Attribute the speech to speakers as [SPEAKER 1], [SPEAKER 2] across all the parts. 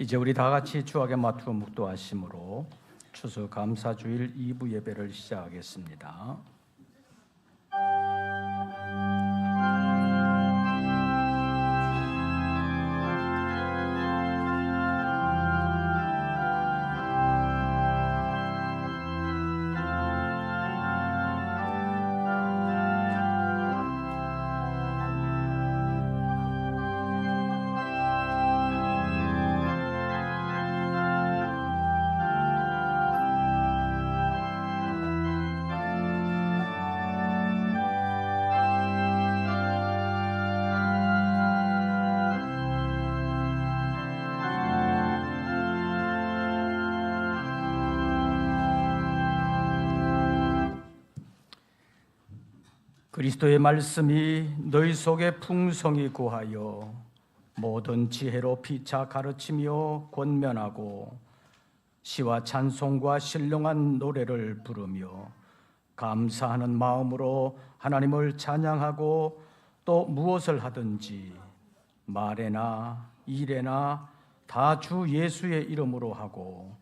[SPEAKER 1] 이제 우리 다 같이 주하게 맞추어 묵도하심으로 추수감사주일 2부 예배를 시작하겠습니다. 그리스도의 말씀이 너희 속에 풍성히 구하여 모든 지혜로 피차 가르치며 권면하고 시와 찬송과 신령한 노래를 부르며 감사하는 마음으로 하나님을 찬양하고 또 무엇을 하든지 말에나 일에나 다 주 예수의 이름으로 하고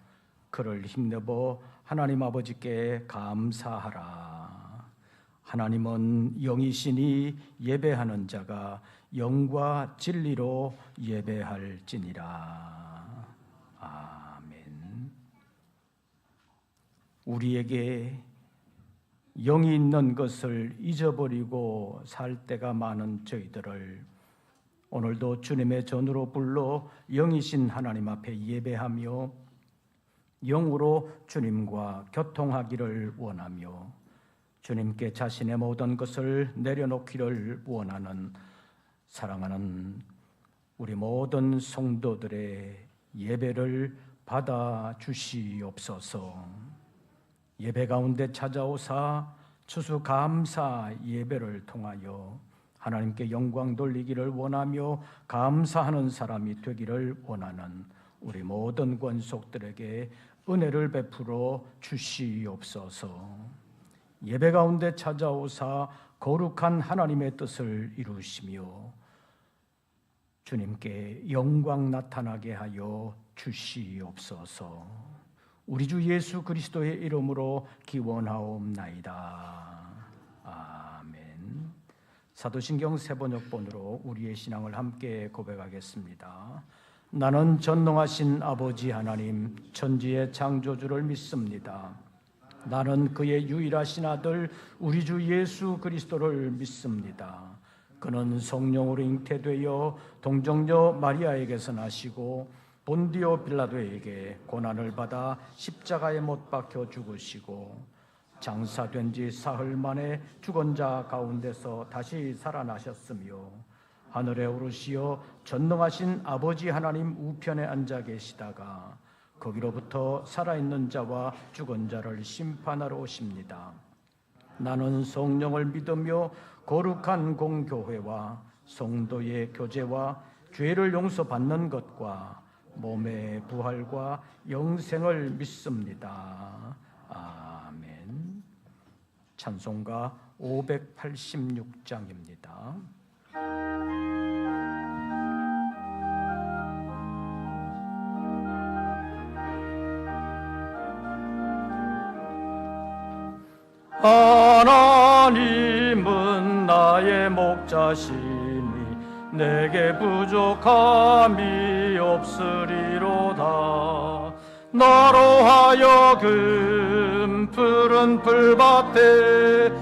[SPEAKER 1] 그를 힘내어 하나님 아버지께 감사하라. 하나님은 영이시니 예배하는 자가 영과 진리로 예배할지니라. 아멘. 우리에게 영이 있는 것을 잊어버리고 살 때가 많은 저희들을 오늘도 주님의 전으로 불러 영이신 하나님 앞에 예배하며 영으로 주님과 교통하기를 원하며 주님께 자신의 모든 것을 내려놓기를 원하는 사랑하는 우리 모든 성도들의 예배를 받아 주시옵소서. 예배 가운데 찾아오사 추수감사 예배를 통하여 하나님께 영광 돌리기를 원하며 감사하는 사람이 되기를 원하는 우리 모든 권속들에게 은혜를 베풀어 주시옵소서. 예배 가운데 찾아오사 거룩한 하나님의 뜻을 이루시며 주님께 영광 나타나게 하여 주시옵소서. 우리 주 예수 그리스도의 이름으로 기원하옵나이다. 아멘. 사도신경 세번역본으로 우리의 신앙을 함께 고백하겠습니다. 나는 전능하신 아버지 하나님 천지의 창조주를 믿습니다. 나는 그의 유일하신 아들 우리 주 예수 그리스도를 믿습니다. 그는 성령으로 잉태되어 동정녀 마리아에게서 나시고 본디오 빌라도에게 고난을 받아 십자가에 못 박혀 죽으시고 장사된 지 사흘 만에 죽은 자 가운데서 다시 살아나셨으며 하늘에 오르시어 전능하신 아버지 하나님 우편에 앉아 계시다가 거기로부터 살아있는 자와 죽은 자를 심판하러 오십니다. 나는 성령을 믿으며 거룩한 공교회와 성도의 교제와 죄를 용서받는 것과 몸의 부활과 영생을 믿습니다. 아멘. 찬송가 586장입니다. 하나님은 나의 목자시니 내게 부족함이 없으리로다. 나로 하여금 푸른 풀밭에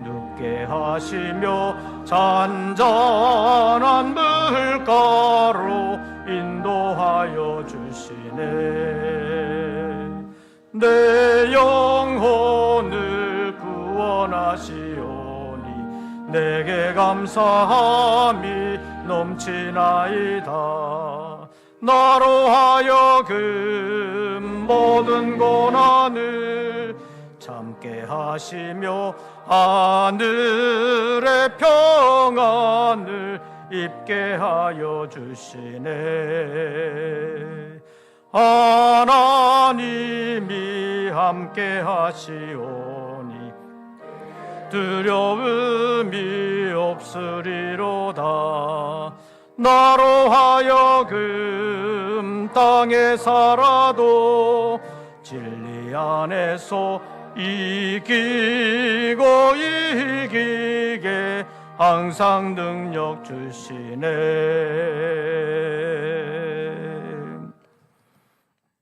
[SPEAKER 1] 눕게 하시며 잔잔한 물가로 인도하여 주시네. 내 영혼을 구원하시오니 내게 감사함이 넘치나이다. 나로 하여금 모든 고난을 참게 하시며 하늘의 평안을 입게 하여 주시네. 하나님이 함께 하시오니 두려움이 없으리로다. 나로 하여금 세상에 살아도 진리 안에서 이기고 이기게 항상 능력 주시네.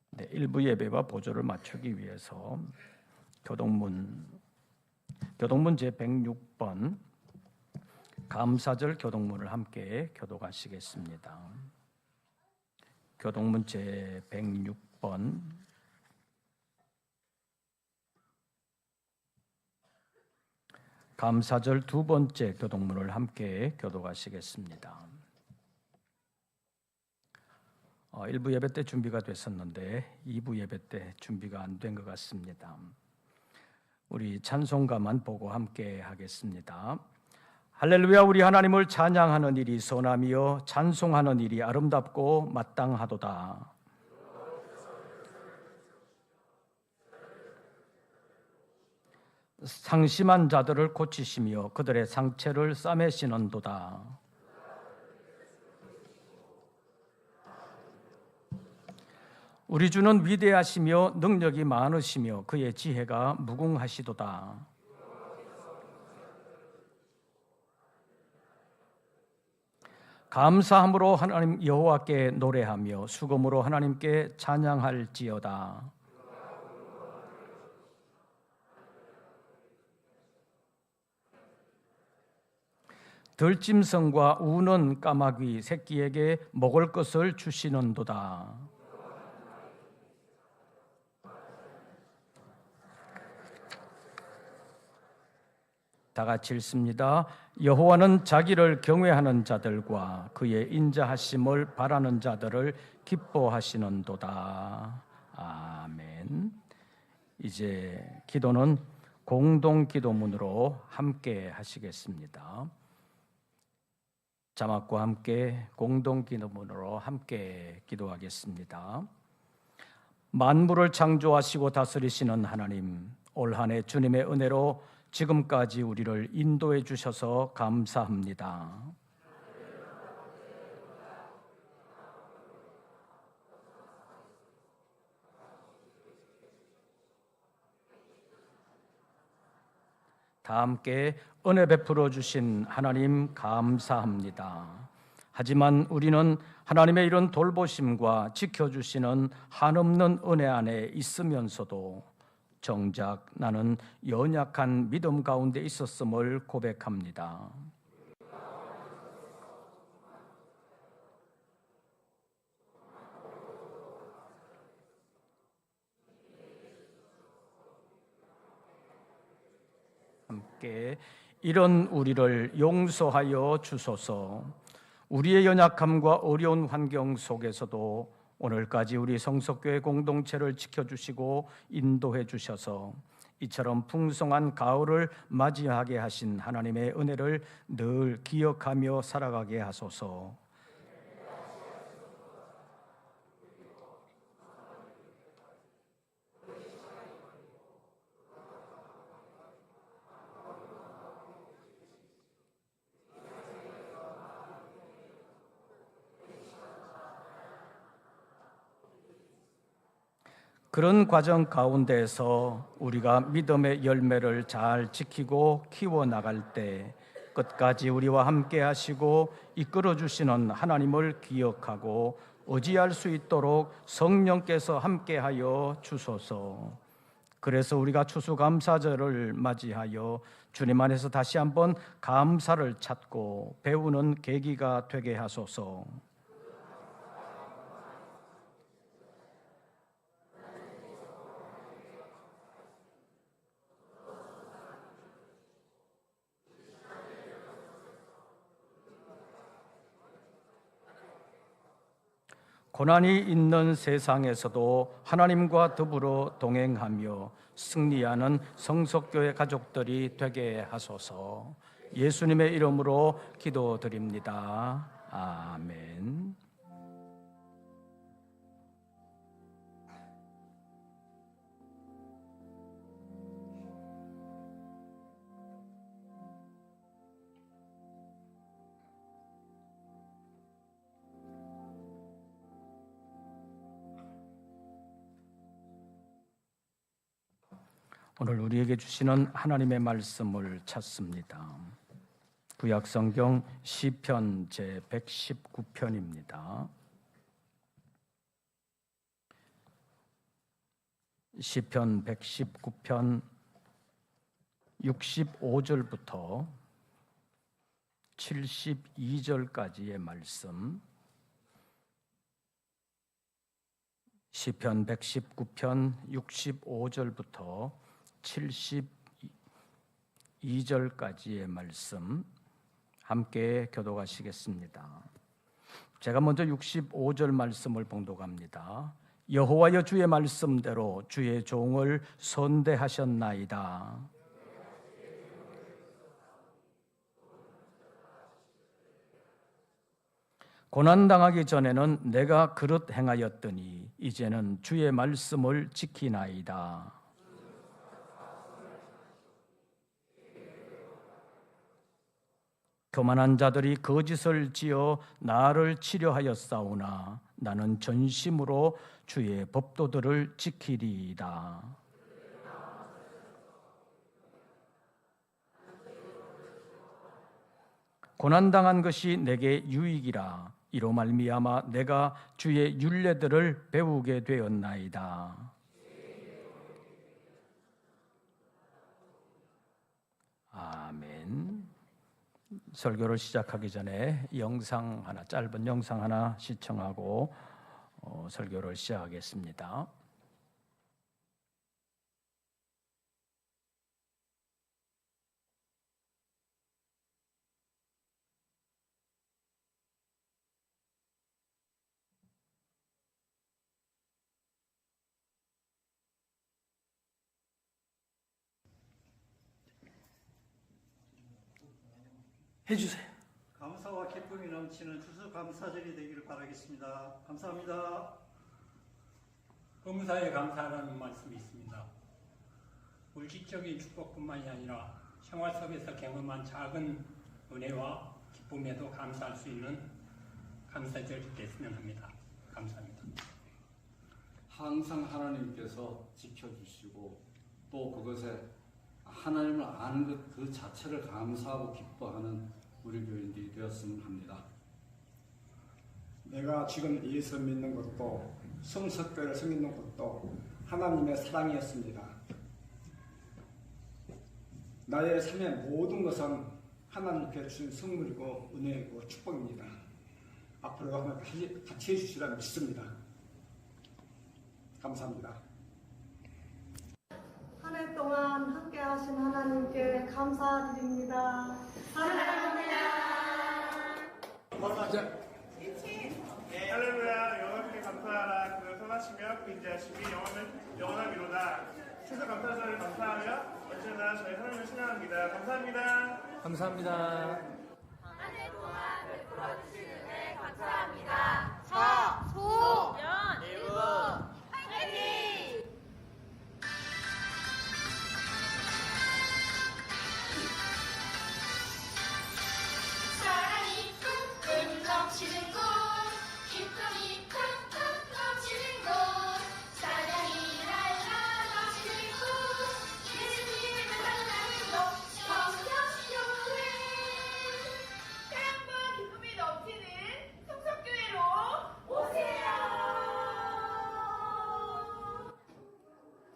[SPEAKER 1] 네, 일부 예배와 보조를 맞추기 위해서 교동문 제 106번 감사절 교동문을 함께 교독하시겠습니다. 교동문 제 106번 감사절 두 번째 교동문을 함께 교독하시겠습니다. 1부 예배 때 준비가 됐었는데 2부 예배 때 준비가 안 된 것 같습니다. 우리 찬송가만 보고 함께 하겠습니다. 할렐루야. 우리 하나님을 찬양하는 일이 선함이요 찬송하는 일이 아름답고 마땅하도다. 상심한 자들을 고치시며 그들의 상처를 싸매시는도다. 우리 주는 위대하시며 능력이 많으시며 그의 지혜가 무궁하시도다. 감사함으로 하나님 여호와께 노래하며 수금으로 하나님께 찬양할지어다. 들짐승과 우는 까마귀 새끼에게 먹을 것을 주시는도다. 다 같이 읽습니다. 여호와는 자기를 경외하는 자들과 그의 인자하심을 바라는 자들을 기뻐하시는도다. 아멘. 이제 기도는 공동 기도문으로 함께 하시겠습니다. 자막과 함께 공동 기도문으로 함께 기도하겠습니다. 만물을 창조하시고 다스리시는 하나님, 올 한 해 주님의 은혜로 지금까지 우리를 인도해 주셔서 감사합니다. 다 함께 은혜 베풀어 주신 하나님 감사합니다. 하지만 우리는 하나님의 이런 돌보심과 지켜주시는 한없는 은혜 안에 있으면서도 정작 나는 연약한 믿음 가운데 있었음을 고백합니다. 함께 이런 우리를 용서하여 주소서. 우리의 연약함과 어려운 환경 속에서도 오늘까지 우리 성석교회 공동체를 지켜주시고 인도해 주셔서 이처럼 풍성한 가을을 맞이하게 하신 하나님의 은혜를 늘 기억하며 살아가게 하소서. 그런 과정 가운데에서 우리가 믿음의 열매를 잘 지키고 키워나갈 때 끝까지 우리와 함께 하시고 이끌어 주시는 하나님을 기억하고 의지할 수 있도록 성령께서 함께하여 주소서. 그래서 우리가 추수감사절을 맞이하여 주님 안에서 다시 한번 감사를 찾고 배우는 계기가 되게 하소서. 고난이 있는 세상에서도 하나님과 더불어 동행하며 승리하는 성석교회 가족들이 되게 하소서. 예수님의 이름으로 기도드립니다. 아멘. 오늘 우리에게 주시는 하나님의 말씀을 찾습니다. 구약성경 시편 제 119편입니다. 시편 119편 65절부터 72절까지의 말씀, 시편 119편 65절부터 72절까지의 말씀 함께 교독하시겠습니다. 제가 먼저 65절 말씀을 봉독합니다. 여호와여, 주의 말씀대로 주의 종을 선대하셨나이다. 고난당하기 전에는 내가 그릇 행하였더니 이제는 주의 말씀을 지키나이다. 교만한 자들이 거짓을 지어 나를 치려하였사오나 나는 전심으로 주의 법도들을 지키리이다. 고난당한 것이 내게 유익이라. 이로 말미암아 내가 주의 율례들을 배우게 되었나이다. 아멘. 설교를 시작하기 전에 짧은 영상 하나 시청하고 설교를 시작하겠습니다. 해주세요.
[SPEAKER 2] 감사와 기쁨이 넘치는 추수감사절이 되기를 바라겠습니다. 감사합니다.
[SPEAKER 3] 범사에 감사하라는 말씀이 있습니다. 물질적인 축복뿐만이 아니라 생활 속에서 경험한 작은 은혜와 기쁨에도 감사할 수 있는 감사절이 됐으면 합니다. 감사합니다.
[SPEAKER 4] 항상 하나님께서 지켜주시고 또 그것에 하나님을 아는 것 그 자체를 감사하고 기뻐하는 우리 교인들이 되었으면 합니다.
[SPEAKER 5] 내가 지금 예수 믿는 것도 성석교를 섬기는 것도 하나님의 사랑이었습니다. 나의 삶의 모든 것은 하나님께 주신 선물이고 은혜이고 축복입니다. 앞으로 하나님 같이 해주시라 믿습니다. 감사합니다.
[SPEAKER 6] 한 해 동안 함께 하신 하나님께 감사드립니다. 사랑합니다.
[SPEAKER 7] 할렐루야. 영원하게 감사하라. 그 선하시며 그 인자하심이 영원하기로다. 최소 감사절을 감사하며 언제나 저희 하나님을 신앙합니다. 감사합니다.
[SPEAKER 1] 감사합니다.
[SPEAKER 8] 한 해 동안 베풀어 주신 은혜 감사합니다. 서, 소, 연, 일부, 화이팅!
[SPEAKER 9] 사랑이 쿵쿵 넘치는 곳, 기쁨이 쿵쿵 넘치는 곳, 사랑이 날라 넘치는 곳, 예수님을 만나는 곳, 성경교회.
[SPEAKER 8] 사랑과 기쁨이 넘치는 성석교회로 오세요.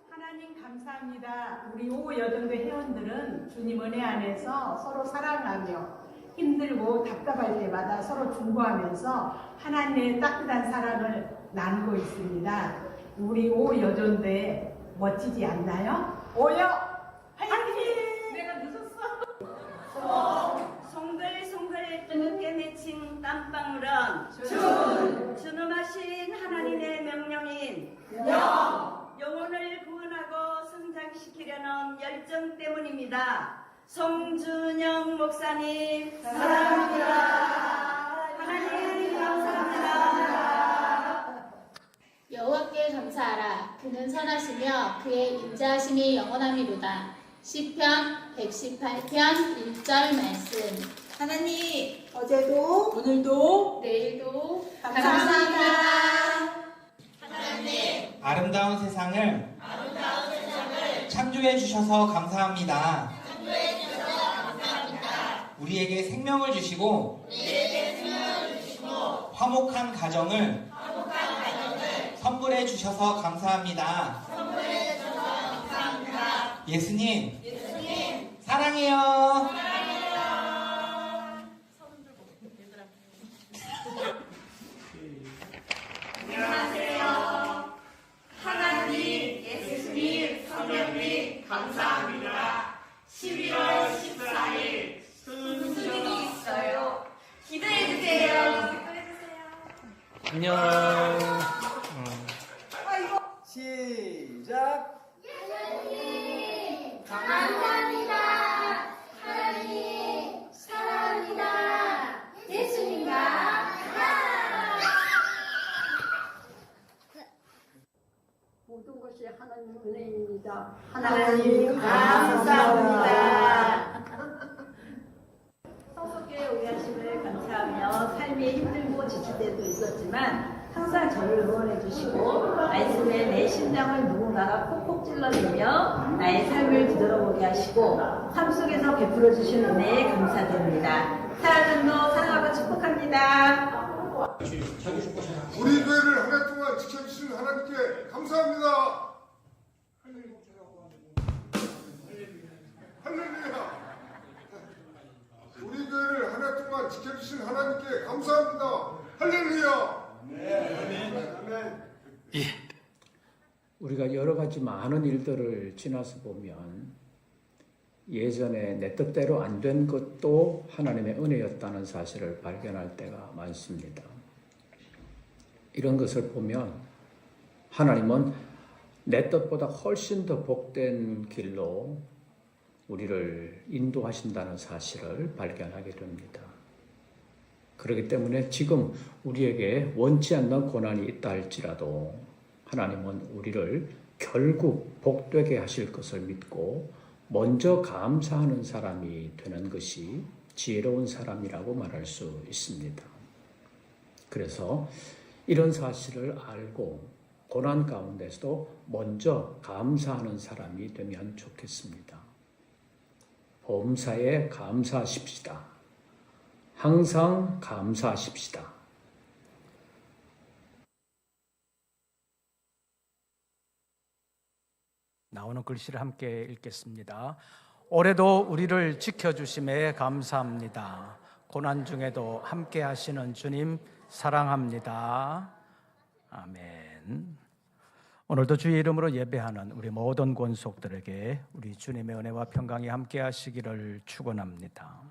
[SPEAKER 6] 하나님 감사합니다. 우리 오여정대 회원들은 주님 은혜 안에서 서로 사랑하며 힘들고 답답할 때마다 서로 중보하면서 하나님의 따뜻한 사랑을 나누고 있습니다. 우리 오여정대 멋지지 않나요? 오여 화이팅! 내가 늦었어.
[SPEAKER 10] 송글송글 뜨겁게 맺힌 땀방울은 준엄하신 하나님의 명령인 영혼을 구원하고 성장시키려는 열정 때문입니다. 송준영 목사님 사랑합니다. 하나님 감사합니다.
[SPEAKER 9] 여호와께 감사하라. 그는 선하시며 그의 인자하심이 영원함이로다. 시편 118편 1절 말씀.
[SPEAKER 10] 하나님
[SPEAKER 6] 어제도
[SPEAKER 10] 오늘도
[SPEAKER 9] 내일도
[SPEAKER 10] 감사합니다.
[SPEAKER 9] 하나님
[SPEAKER 11] 아름다운 세상을 창조해 주셔서 감사합니다. 우리에게 생명을 주시고 화목한 가정을 선물해 주셔서 감사합니다. 예수님 사랑해요.
[SPEAKER 8] 안녕하세요. 하나님, 예수님, 성령님 감사합니다. 11월 14일 순수일이 있어요. 기대해주세요.
[SPEAKER 1] 안녕.
[SPEAKER 5] 시작.
[SPEAKER 9] 하나님 감사합니다. 하나님 사랑합니다. 예수님과 하나.
[SPEAKER 10] 모든 것이 하나님 은혜입니다.
[SPEAKER 6] 하나님 감사합니다.
[SPEAKER 10] 성숙교회 우리하심을 감사하며 삶이 힘들고 지칠 때도 있었지만 항상 저를 응원해 주시고 말씀에 내 심장을 누군가가 콕콕 찔러주며 나의 삶을 뒤돌아보게 하시고 삶 속에서 베풀어 주신 은혜에 감사드립니다. 사랑도 사랑하고 축복합니다.
[SPEAKER 12] 우리 교회를 한 해 동안 지켜주신 하나님께 감사합니다. 할렐루야. 우리 교회를 한 해 동안 지켜주신 하나님께 감사합니다. 할렐루야.
[SPEAKER 1] 예. 우리가 여러 가지 많은 일들을 지나서 보면 예전에 내 뜻대로 안 된 것도 하나님의 은혜였다는 사실을 발견할 때가 많습니다. 이런 것을 보면 하나님은 내 뜻보다 훨씬 더 복된 길로 우리를 인도하신다는 사실을 발견하게 됩니다. 그렇기 때문에 지금 우리에게 원치 않는 고난이 있다 할지라도 하나님은 우리를 결국 복되게 하실 것을 믿고 먼저 감사하는 사람이 되는 것이 지혜로운 사람이라고 말할 수 있습니다. 그래서 이런 사실을 알고 고난 가운데서도 먼저 감사하는 사람이 되면 좋겠습니다. 범사에 감사하십시다. 항상 감사하십시다. 나오는 글씨를 함께 읽겠습니다. 올해도 우리를 지켜주심에 감사합니다. 고난 중에도 함께 하시는 주님 사랑합니다. 아멘. 오늘도 주의 이름으로 예배하는 우리 모든 권속들에게 우리 주님의 은혜와 평강이 함께 하시기를 축원합니다.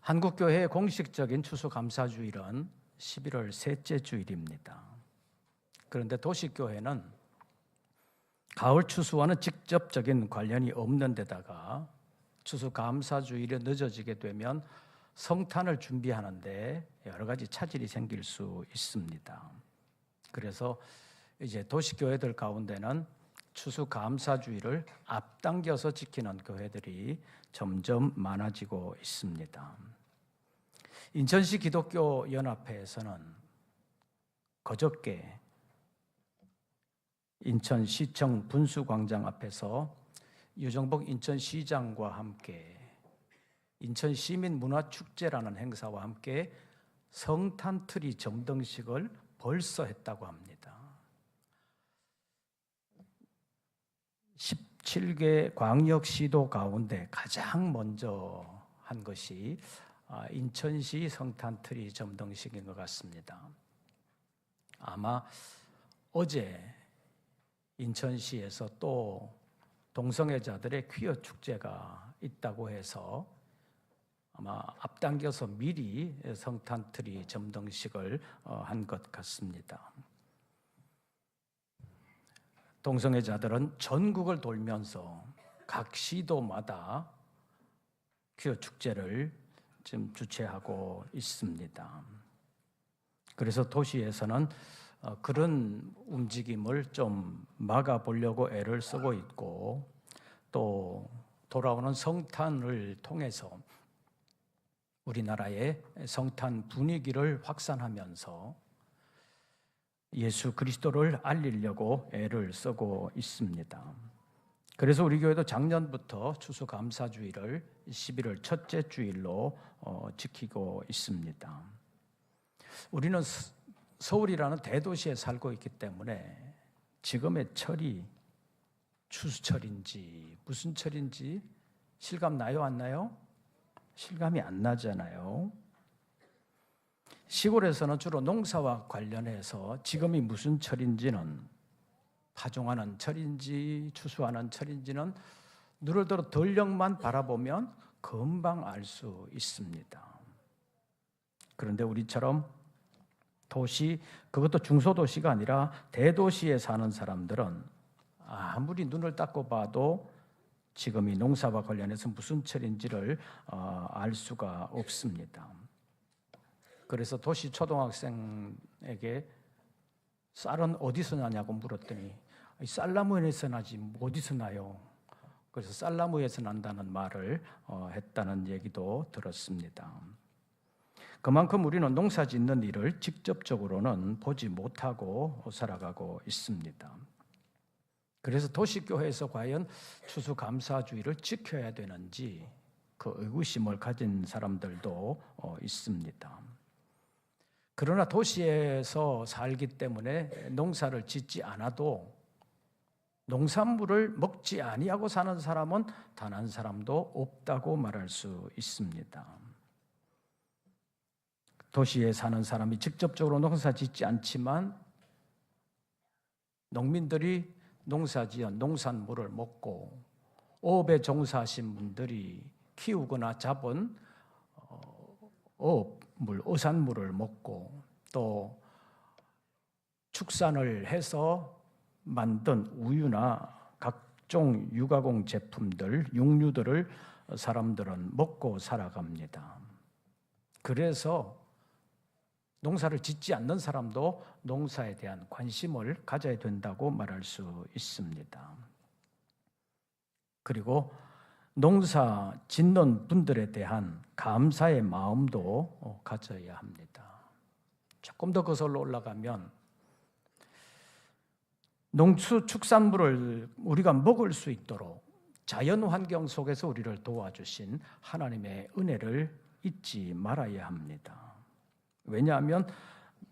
[SPEAKER 1] 한국교회의 공식적인 추수감사주일은 11월 셋째 주일입니다. 그런데 도시교회는 가을 추수와는 직접적인 관련이 없는 데다가 추수감사주일이 늦어지게 되면 성탄을 준비하는데 여러 가지 차질이 생길 수 있습니다. 그래서 이제 도시교회들 가운데는 추수감사주일을 앞당겨서 지키는 교회들이 점점 많아지고 있습니다. 인천시 기독교 연합회에서는 그저께 인천시청 분수광장 앞에서 유정복 인천시장과 함께 인천시민문화축제라는 행사와 함께 성탄트리 점등식을 벌써 했다고 합니다. 17개 광역시도 가운데 가장 먼저 한 것이 인천시 성탄트리 점등식인 것 같습니다. 아마 어제 인천시에서 또 동성애자들의 퀴어 축제가 있다고 해서 아마 앞당겨서 미리 성탄트리 점등식을 한 것 같습니다. 동성애자들은 전국을 돌면서 각 시도마다 퀴어 축제를 지금 주최하고 있습니다. 그래서 도시에서는 그런 움직임을 좀 막아보려고 애를 쓰고 있고 또 돌아오는 성탄을 통해서 우리나라의 성탄 분위기를 확산하면서 예수 그리스도를 알리려고 애를 쓰고 있습니다. 그래서 우리 교회도 작년부터 추수감사주일을 11월 첫째 주일로 지키고 있습니다. 우리는 서울이라는 대도시에 살고 있기 때문에 지금의 철이 추수철인지 무슨 철인지 실감 나요, 안 나요? 실감이 안 나잖아요. 시골에서는 주로 농사와 관련해서 지금이 무슨 철인지는, 파종하는 철인지 추수하는 철인지는 눈을 들어 덜녘만 바라보면 금방 알 수 있습니다. 그런데 우리처럼 도시, 그것도 중소도시가 아니라 대도시에 사는 사람들은 아무리 눈을 닦고 봐도 지금이 농사와 관련해서 무슨 철인지를 알 수가 없습니다. 그래서 도시 초등학생에게 쌀은 어디서 나냐고 물었더니 쌀나무에서 나지 어디서 나요? 그래서 쌀나무에서 난다는 말을 했다는 얘기도 들었습니다. 그만큼 우리는 농사 짓는 일을 직접적으로는 보지 못하고 살아가고 있습니다. 그래서 도시교회에서 과연 추수감사주의를 지켜야 되는지 그 의구심을 가진 사람들도 있습니다. 그러나 도시에서 살기 때문에 농사를 짓지 않아도 농산물을 먹지 아니하고 사는 사람은 단 한 사람도 없다고 말할 수 있습니다. 도시에 사는 사람이 직접적으로 농사 짓지 않지만 농민들이 농사지은 농산물을 먹고 어업에 종사하신 분들이 키우거나 잡은 어업물, 어산물을 먹고 또 축산을 해서 만든 우유나 각종 유가공 제품들, 육류들을 사람들은 먹고 살아갑니다. 그래서 농사를 짓지 않는 사람도 농사에 대한 관심을 가져야 된다고 말할 수 있습니다. 그리고 농사 짓는 분들에 대한 감사의 마음도 가져야 합니다. 조금 더 거슬러 올라가면 농축산물을 우리가 먹을 수 있도록 자연 환경 속에서 우리를 도와주신 하나님의 은혜를 잊지 말아야 합니다. 왜냐하면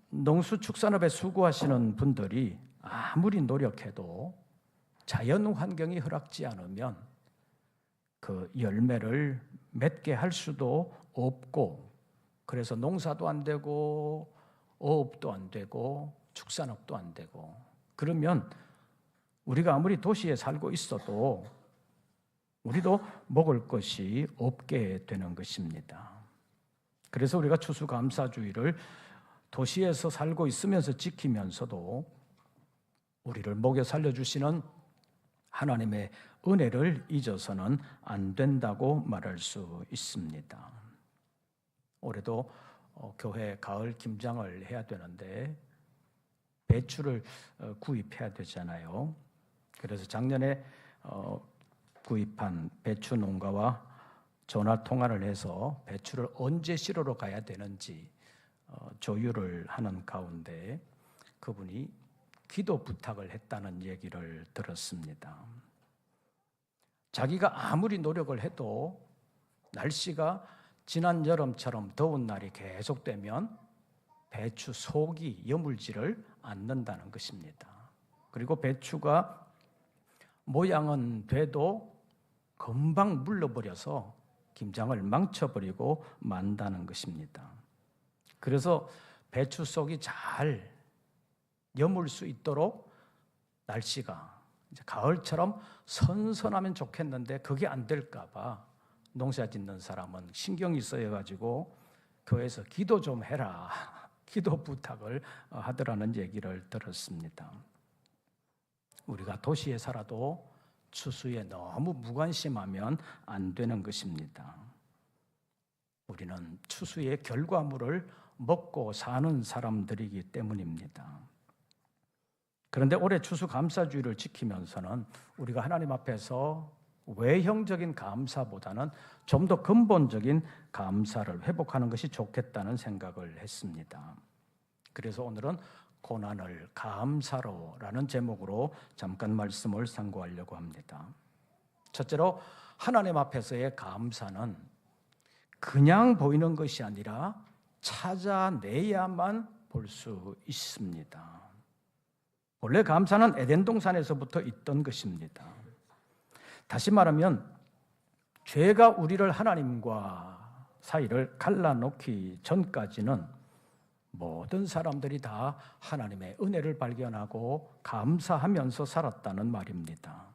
[SPEAKER 1] 농수축산업에 수고하시는 분들이 아무리 노력해도 자연 환경이 허락지 않으면 그 열매를 맺게 할 수도 없고, 그래서 농사도 안 되고 어업도 안 되고 축산업도 안 되고, 그러면 우리가 아무리 도시에 살고 있어도 우리도 먹을 것이 없게 되는 것입니다. 그래서 우리가 추수감사주의를 도시에서 살고 있으면서 지키면서도 우리를 먹여 살려주시는 하나님의 은혜를 잊어서는 안 된다고 말할 수 있습니다. 올해도 교회 가을 김장을 해야 되는데 배추를 구입해야 되잖아요. 그래서 작년에 구입한 배추 농가와 전화 통화를 해서 배추를 언제 실으러 가야 되는지 조율을 하는 가운데 그분이 기도 부탁을 했다는 얘기를 들었습니다. 자기가 아무리 노력을 해도 날씨가 지난 여름처럼 더운 날이 계속되면 배추 속이 여물지를 않는다는 것입니다. 그리고 배추가 모양은 돼도 금방 물러버려서 김장을 망쳐버리고 만다는 것입니다. 그래서 배추 속이 잘 여물 수 있도록 날씨가 이제 가을처럼 선선하면 좋겠는데 그게 안 될까 봐 농사 짓는 사람은 신경이 쓰여가지고 교회에서 기도 좀 해라, 기도 부탁을 하더라는 얘기를 들었습니다. 우리가 도시에 살아도 추수에 너무 무관심하면 안 되는 것입니다. 우리는 추수의 결과물을 먹고 사는 사람들이기 때문입니다. 그런데 올해 추수감사주의를 지키면서는 우리가 하나님 앞에서 외형적인 감사보다는 좀 더 근본적인 감사를 회복하는 것이 좋겠다는 생각을 했습니다. 그래서 오늘은 고난을 감사로라는 제목으로 잠깐 말씀을 상고하려고 합니다. 첫째로 하나님 앞에서의 감사는 그냥 보이는 것이 아니라 찾아내야만 볼 수 있습니다. 원래 감사는 에덴 동산에서부터 있던 것입니다. 다시 말하면 죄가 우리를 하나님과 사이를 갈라놓기 전까지는 모든 사람들이 다 하나님의 은혜를 발견하고 감사하면서 살았다는 말입니다.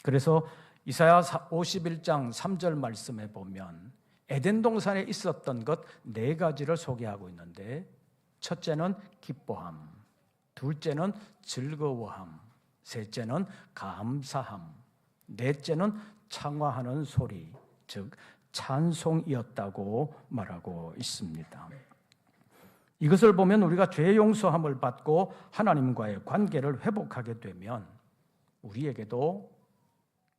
[SPEAKER 1] 그래서 이사야 51장 3절 말씀에 보면 에덴 동산에 있었던 것 4가지를 소개하고 있는데, 첫째는 기뻐함, 둘째는 즐거워함, 셋째는 감사함, 넷째는 창화하는 소리, 즉 찬송이었다고 말하고 있습니다. 이것을 보면 우리가 죄 용서함을 받고 하나님과의 관계를 회복하게 되면 우리에게도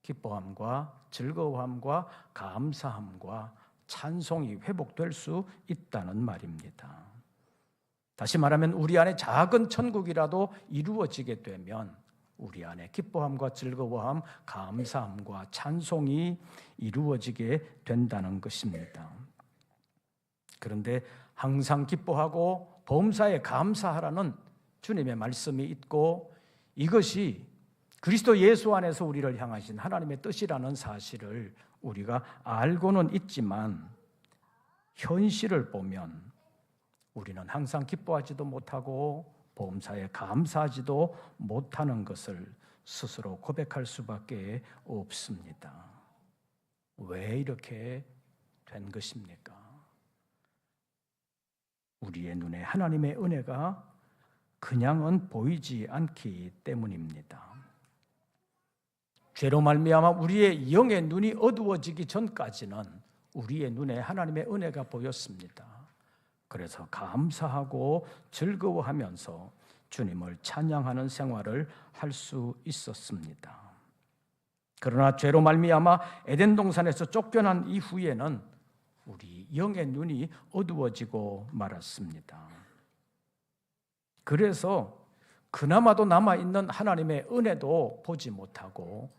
[SPEAKER 1] 기뻐함과 즐거움과 감사함과 찬송이 회복될 수 있다는 말입니다. 다시 말하면 우리 안에 작은 천국이라도 이루어지게 되면 우리 안에 기뻐함과 즐거워함, 감사함과 찬송이 이루어지게 된다는 것입니다. 그런데 항상 기뻐하고 범사에 감사하라는 주님의 말씀이 있고, 이것이 그리스도 예수 안에서 우리를 향하신 하나님의 뜻이라는 사실을 우리가 알고는 있지만 현실을 보면 우리는 항상 기뻐하지도 못하고 범사에 감사하지도 못하는 것을 스스로 고백할 수밖에 없습니다. 왜 이렇게 된 것입니까? 우리의 눈에 하나님의 은혜가 그냥은 보이지 않기 때문입니다. 죄로 말미암아 우리의 영의 눈이 어두워지기 전까지는 우리의 눈에 하나님의 은혜가 보였습니다. 그래서 감사하고 즐거워하면서 주님을 찬양하는 생활을 할 수 있었습니다. 그러나 죄로 말미암아 에덴 동산에서 쫓겨난 이후에는 우리 영의 눈이 어두워지고 말았습니다. 그래서 그나마도 남아있는 하나님의 은혜도 보지 못하고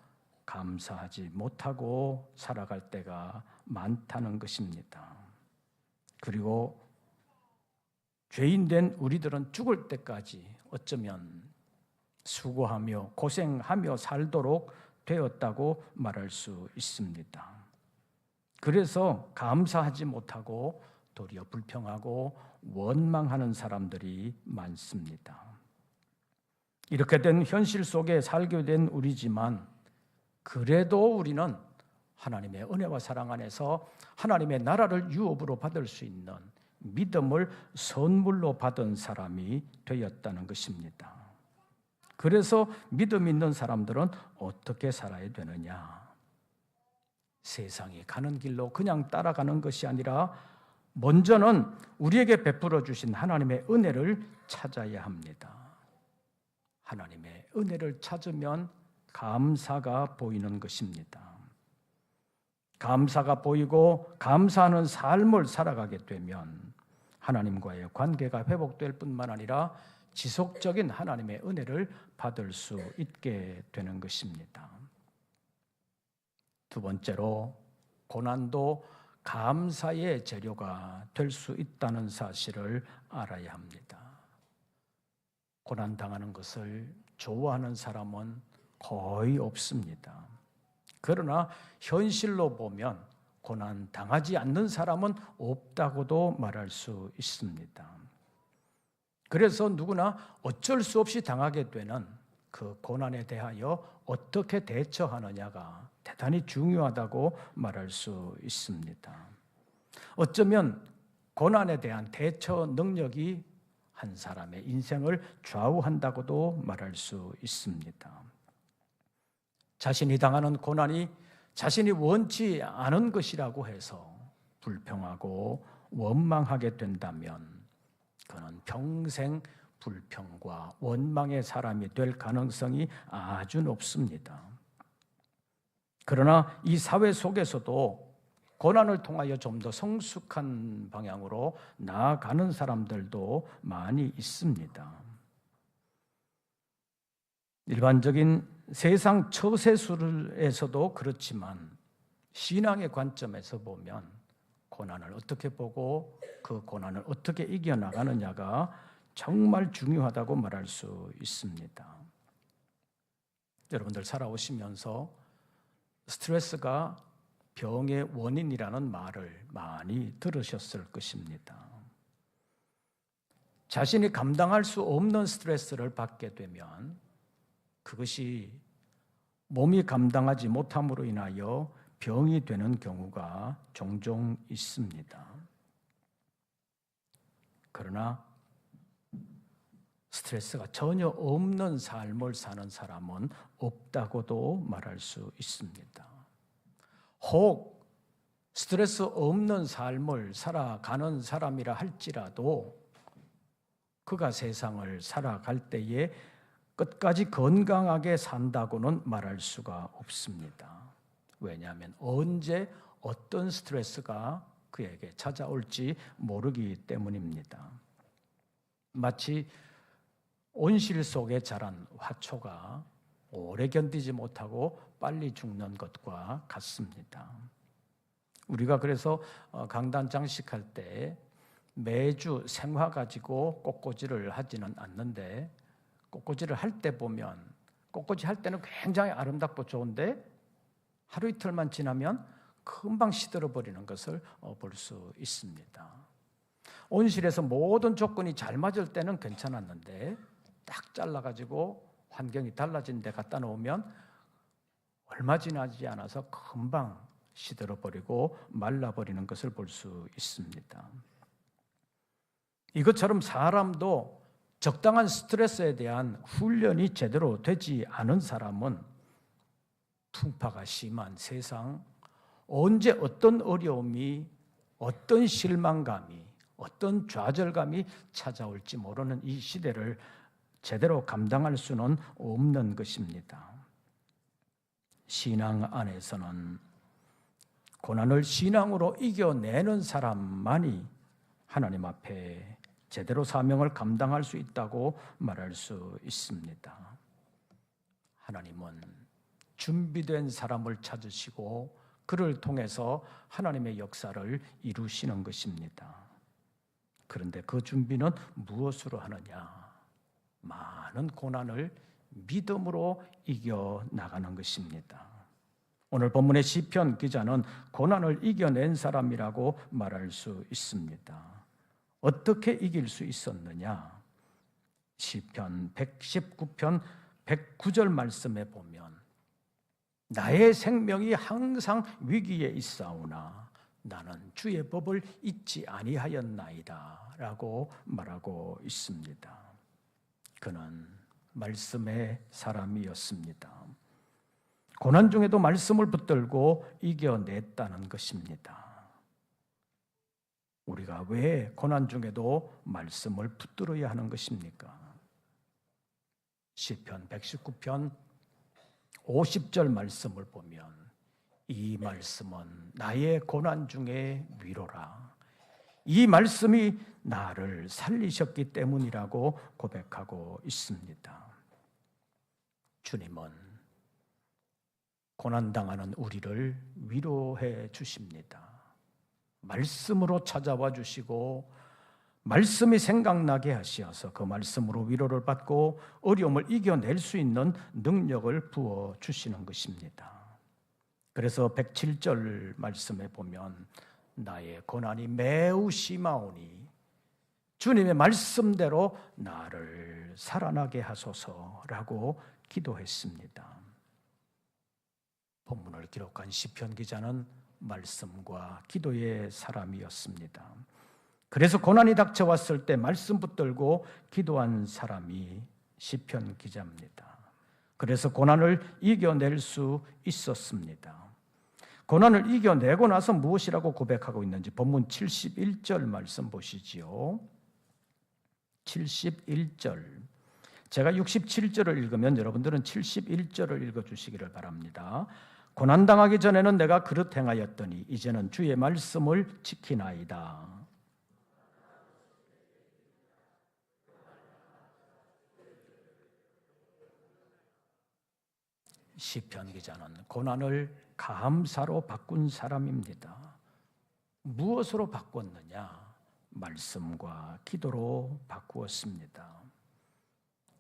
[SPEAKER 1] 감사하지 못하고 살아갈 때가 많다는 것입니다. 그리고 죄인된 우리들은 죽을 때까지 어쩌면 수고하며 고생하며 살도록 되었다고 말할 수 있습니다. 그래서 감사하지 못하고 도리어 불평하고 원망하는 사람들이 많습니다. 이렇게 된 현실 속에 살게 된 우리지만 그래도 우리는 하나님의 은혜와 사랑 안에서 하나님의 나라를 유업으로 받을 수 있는 믿음을 선물로 받은 사람이 되었다는 것입니다. 그래서 믿음 있는 사람들은 어떻게 살아야 되느냐? 세상이 가는 길로 그냥 따라가는 것이 아니라 먼저는 우리에게 베풀어 주신 하나님의 은혜를 찾아야 합니다. 하나님의 은혜를 찾으면 감사가 보이는 것입니다. 감사가 보이고 감사하는 삶을 살아가게 되면 하나님과의 관계가 회복될 뿐만 아니라 지속적인 하나님의 은혜를 받을 수 있게 되는 것입니다. 두 번째로, 고난도 감사의 재료가 될 수 있다는 사실을 알아야 합니다. 고난당하는 것을 좋아하는 사람은 거의 없습니다. 그러나 현실로 보면 고난당하지 않는 사람은 없다고도 말할 수 있습니다. 그래서 누구나 어쩔 수 없이 당하게 되는 그 고난에 대하여 어떻게 대처하느냐가 대단히 중요하다고 말할 수 있습니다. 어쩌면 고난에 대한 대처 능력이 한 사람의 인생을 좌우한다고도 말할 수 있습니다. 자신이 당하는 고난이 자신이 원치 않은 것이라고 해서 불평하고 원망하게 된다면 그는 평생 불평과 원망의 사람이 될 가능성이 아주 높습니다. 그러나 이 사회 속에서도 고난을 통하여 좀 더 성숙한 방향으로 나아가는 사람들도 많이 있습니다. 일반적인 세상 처세술에서도 그렇지만 신앙의 관점에서 보면 고난을 어떻게 보고 그 고난을 어떻게 이겨나가느냐가 정말 중요하다고 말할 수 있습니다. 여러분들 살아오시면서 스트레스가 병의 원인이라는 말을 많이 들으셨을 것입니다. 자신이 감당할 수 없는 스트레스를 받게 되면 그것이 몸이 감당하지 못함으로 인하여 병이 되는 경우가 종종 있습니다. 그러나 스트레스가 전혀 없는 삶을 사는 사람은 없다고도 말할 수 있습니다. 혹 스트레스 없는 삶을 살아가는 사람이라 할지라도 그가 세상을 살아갈 때에 끝까지 건강하게 산다고는 말할 수가 없습니다. 왜냐하면 언제 어떤 스트레스가 그에게 찾아올지 모르기 때문입니다. 마치 온실 속에 자란 화초가 오래 견디지 못하고 빨리 죽는 것과 같습니다. 우리가 그래서 강단 장식할 때 매주 생화 가지고 꽃꽂이를 하지는 않는데 꽃꽂이를 할 때 보면 꽃꽂이 할 때는 굉장히 아름답고 좋은데 하루 이틀만 지나면 금방 시들어 버리는 것을 볼 수 있습니다. 온실에서 모든 조건이 잘 맞을 때는 괜찮았는데 딱 잘라가지고 환경이 달라진 데 갖다 놓으면 얼마 지나지 않아서 금방 시들어버리고 말라버리는 것을 볼 수 있습니다. 이것처럼 사람도 적당한 스트레스에 대한 훈련이 제대로 되지 않은 사람은 풍파가 심한 세상, 언제 어떤 어려움이, 어떤 실망감이, 어떤 좌절감이 찾아올지 모르는 이 시대를 제대로 감당할 수는 없는 것입니다. 신앙 안에서는 고난을 신앙으로 이겨내는 사람만이 하나님 앞에 제대로 사명을 감당할 수 있다고 말할 수 있습니다. 하나님은 준비된 사람을 찾으시고 그를 통해서 하나님의 역사를 이루시는 것입니다. 그런데 그 준비는 무엇으로 하느냐? 많은 고난을 믿음으로 이겨나가는 것입니다. 오늘 본문의 시편 기자는 고난을 이겨낸 사람이라고 말할 수 있습니다. 어떻게 이길 수 있었느냐? 시편 119편 109절 말씀에 보면 나의 생명이 항상 위기에 있사오나 나는 주의 법을 잊지 아니하였나이다 라고 말하고 있습니다. 그는 말씀의 사람이었습니다. 고난 중에도 말씀을 붙들고 이겨냈다는 것입니다. 우리가 왜 고난 중에도 말씀을 붙들어야 하는 것입니까? 시편 119편 50절 말씀을 보면 이 말씀은 나의 고난 중에 위로라. 이 말씀이 나를 살리셨기 때문이라고 고백하고 있습니다. 주님은 고난당하는 우리를 위로해 주십니다. 말씀으로 찾아와 주시고 말씀이 생각나게 하시어서 그 말씀으로 위로를 받고 어려움을 이겨낼 수 있는 능력을 부어 주시는 것입니다. 그래서 107절 말씀에 보면 나의 고난이 매우 심하오니 주님의 말씀대로 나를 살아나게 하소서라고 기도했습니다. 본문을 기록한 시편 기자는 말씀과 기도의 사람이었습니다. 그래서 고난이 닥쳐왔을 때 말씀 붙들고 기도한 사람이 시편 기자입니다. 그래서 고난을 이겨낼 수 있었습니다. 고난을 이겨내고 나서 무엇이라고 고백하고 있는지 본문 71절 말씀 보시지요. 71절. 제가 67절을 읽으면 여러분들은 71절을 읽어주시기를 바랍니다. 고난당하기 전에는 내가 그릇 행하였더니 이제는 주의 말씀을 지키나이다. 시편 기자는 고난을 감사로 바꾼 사람입니다. 무엇으로 바꿨느냐? 말씀과 기도로 바꾸었습니다.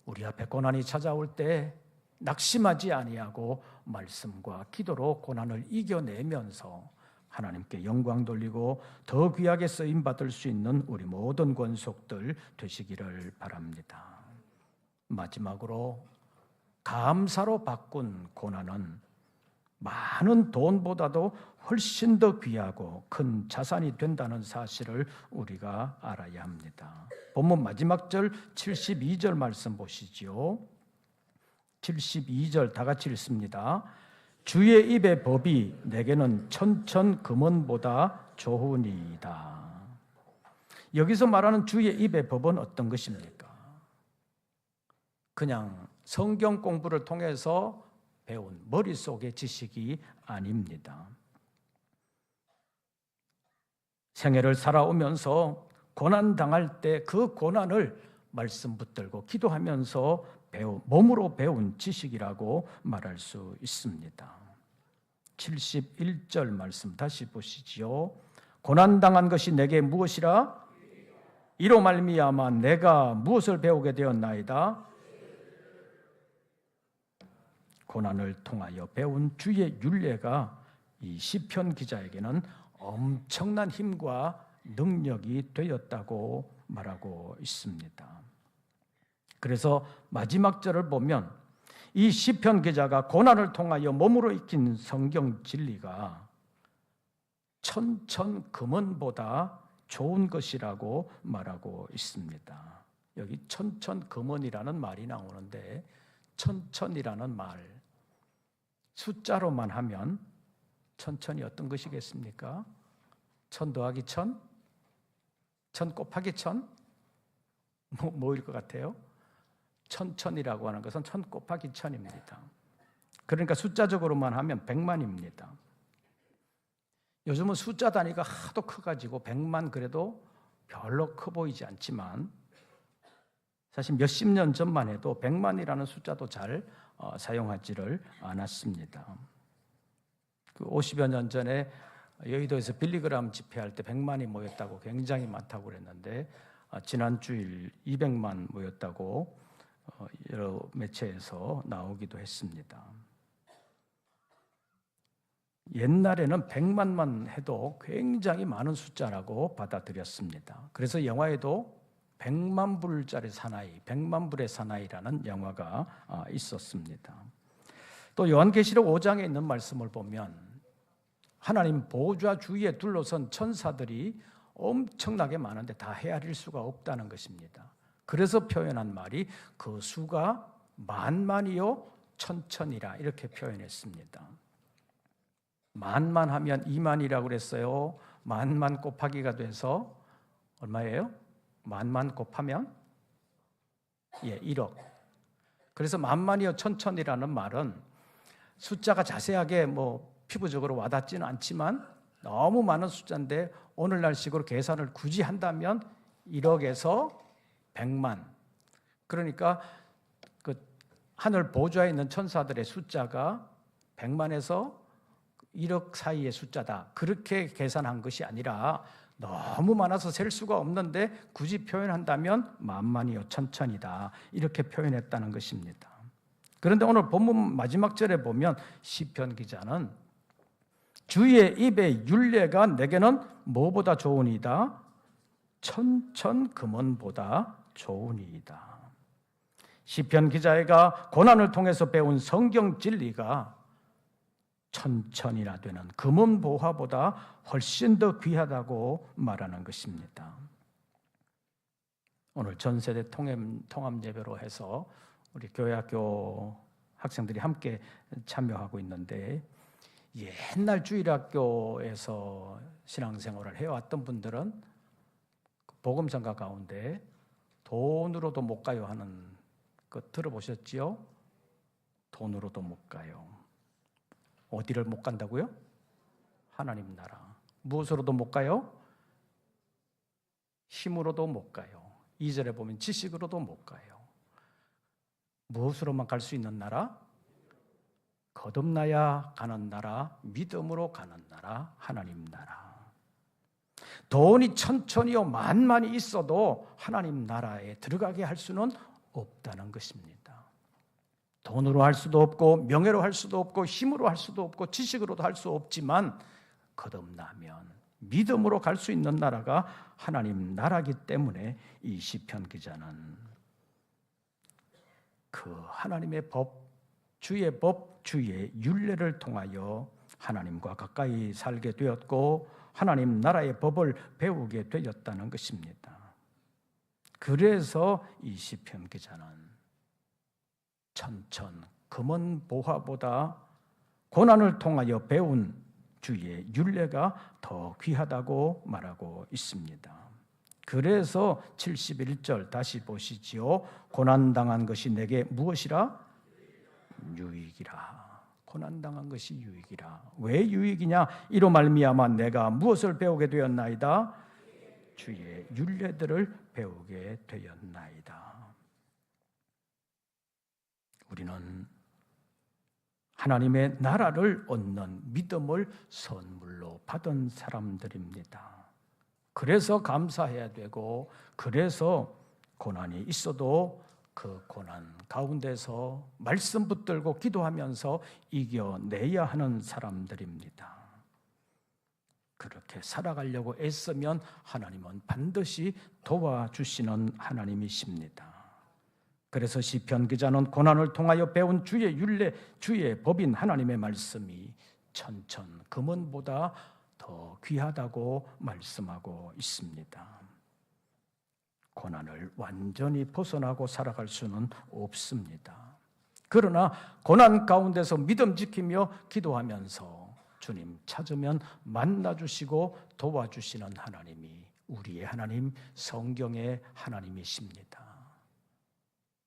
[SPEAKER 1] 우리 앞에 고난이 찾아올 때 낙심하지 아니하고 말씀과 기도로 고난을 이겨내면서 하나님께 영광 돌리고 더 귀하게 쓰임 받을 수 있는 우리 모든 권속들 되시기를 바랍니다. 마지막으로 감사로 바꾼 고난은 많은 돈보다도 훨씬 더 귀하고 큰 자산이 된다는 사실을 우리가 알아야 합니다. 본문 마지막 절 72절 말씀 보시죠. 72절 다 같이 읽습니다. 주의 입의 법이 내게는 천천금원보다 좋으니이다. 여기서 말하는 주의 입의 법은 어떤 것입니까? 그냥 성경 공부를 통해서 배운 머릿속의 지식이 아닙니다. 생애를 살아오면서 고난당할 때 그 고난을 말씀 붙들고 기도하면서 몸으로 배운 지식이라고 말할 수 있습니다. 71절 말씀 다시 보시지요. 고난당한 것이 내게 무엇이라? 이로 말미암아 내가 무엇을 배우게 되었나이다? 고난을 통하여 배운 주의 율례가 이 시편 기자에게는 엄청난 힘과 능력이 되었다고 말하고 있습니다. 그래서 마지막 절을 보면 이 시편 기자가 고난을 통하여 몸으로 익힌 성경 진리가 천천금원보다 좋은 것이라고 말하고 있습니다. 여기 천천금원이라는 말이 나오는데 천천이라는 말 숫자로만 하면 천천이 어떤 것이겠습니까? 천 더하기 천? 천 곱하기 천? 뭐일 것 같아요? 천천이라고 하는 것은 천 곱하기 천입니다. 그러니까 숫자적으로만 하면 100만입니다. 요즘은 숫자 단위가 하도 커가지고 100만 그래도 별로 커 보이지 않지만 사실 몇십 년 전만 해도 100만이라는 숫자도 잘 사용하지를 않았습니다. 그 50여 년 전에 여의도에서 빌리그람 집회할 때 100만이 모였다고 굉장히 많다고 그랬는데 지난 주일 200만 모였다고 여러 매체에서 나오기도 했습니다. 옛날에는 100만만 해도 굉장히 많은 숫자라고 받아들였습니다. 그래서 영화에도 100만 불짜리 사나이, 100만 불의 사나이라는 영화가 있었습니다. 또 요한계시록 5장에 있는 말씀을 보면 하나님 보좌 주위에 둘러선 천사들이 엄청나게 많은데 다 헤아릴 수가 없다는 것입니다. 그래서 표현한 말이 그 수가 만만이요 천천이라 이렇게 표현했습니다. 만만 하면 2만이라고 그랬어요. 만만 곱하기가 돼서 얼마예요? 만만 곱하면 1억. 그래서 만만이요 천천이라는 말은 숫자가 자세하게 피부적으로 와닿지는 않지만 너무 많은 숫자인데 오늘날식으로 계산을 굳이 한다면 1억에서 100만. 그러니까 그 하늘 보좌에 있는 천사들의 숫자가 100만에서 1억 사이의 숫자다. 그렇게 계산한 것이 아니라 너무 많아서 셀 수가 없는데 굳이 표현한다면 만만이요 천천이다. 이렇게 표현했다는 것입니다. 그런데 오늘 본문 마지막 절에 보면 시편 기자는 주의 입의 율례가 내게는 뭐보다 좋으니이다? 천천금원보다 좋으니이다. 시편 기자가 고난을 통해서 배운 성경 진리가 천천이나 되는 금은보화보다 훨씬 더 귀하다고 말하는 것입니다. 오늘 전세대 통합 예배로 해서 우리 교회학교 학생들이 함께 참여하고 있는데 옛날 주일학교에서 신앙생활을 해왔던 분들은 복음성가 가운데 돈으로도 못 가요 하는 거 들어보셨지요? 돈으로도 못 가요. 어디를 못 간다고요? 하나님 나라. 무엇으로도 못 가요? 힘으로도 못 가요. 2절에 보면 지식으로도 못 가요. 무엇으로만 갈 수 있는 나라? 거듭나야 가는 나라, 믿음으로 가는 나라, 하나님 나라. 돈이 천천히요 만만히 있어도 하나님 나라에 들어가게 할 수는 없다는 것입니다. 돈으로 할 수도 없고 명예로 할 수도 없고 힘으로 할 수도 없고 지식으로도 할 수 없지만 거듭나면 믿음으로 갈 수 있는 나라가 하나님 나라이기 때문에 이 시편 기자는 그 하나님의 법, 주의 율례를 통하여 하나님과 가까이 살게 되었고 하나님 나라의 법을 배우게 되었다는 것입니다. 그래서 이 시편 기자는 천천 금은 보화보다 고난을 통하여 배운 주의 율례가 더 귀하다고 말하고 있습니다. 그래서 71절 다시 보시지요. 고난당한 것이 내게 무엇이라? 유익이라. 고난당한 것이 유익이라. 왜 유익이냐? 이로 말미암아 내가 무엇을 배우게 되었나이다? 주의 율례들을 배우게 되었나이다. 우리는 하나님의 나라를 얻는 믿음을 선물로 받은 사람들입니다. 그래서 감사해야 되고, 그래서 고난이 있어도 그 고난 가운데서 말씀 붙들고 기도하면서 이겨내야 하는 사람들입니다. 그렇게 살아가려고 애쓰면 하나님은 반드시 도와주시는 하나님이십니다. 그래서 시편 기자는 고난을 통하여 배운 주의 율례, 주의 법인 하나님의 말씀이 천천 금은보다 더 귀하다고 말씀하고 있습니다. 고난을 완전히 벗어나고 살아갈 수는 없습니다. 그러나 고난 가운데서 믿음 지키며 기도하면서 주님 찾으면 만나주시고 도와주시는 하나님이 우리의 하나님, 성경의 하나님이십니다.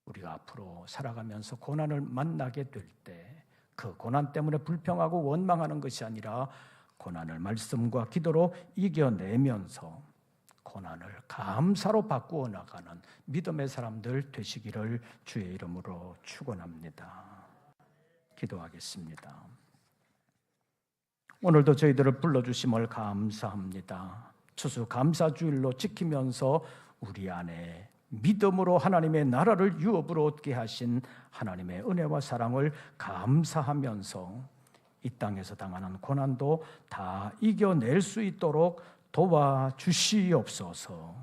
[SPEAKER 1] 우리가 앞으로 살아가면서 고난을 만나게 될 때 그 고난 때문에 불평하고 원망하는 것이 아니라 고난을 말씀과 기도로 이겨내면서 고난을 감사로 바꾸어 나가는 믿음의 사람들 되시기를 주의 이름으로 축원합니다. 기도하겠습니다. 오늘도 저희들을 불러주심을 감사합니다. 추수감사주일로 지키면서 우리 안에 믿음으로 하나님의 나라를 유업으로 얻게 하신 하나님의 은혜와 사랑을 감사하면서 이 땅에서 당하는 고난도 다 이겨낼 수 있도록 도와주시옵소서.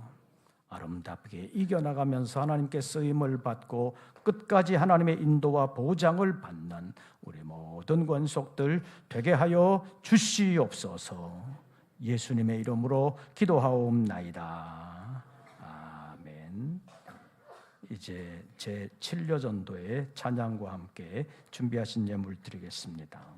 [SPEAKER 1] 아름답게 이겨나가면서 하나님께 쓰임을 받고 끝까지 하나님의 인도와 보장을 받는 우리 모든 권속들 되게 하여 주시옵소서. 예수님의 이름으로 기도하옵나이다. 이제 제7려 전도의 찬양과 함께 준비하신 예물 드리겠습니다.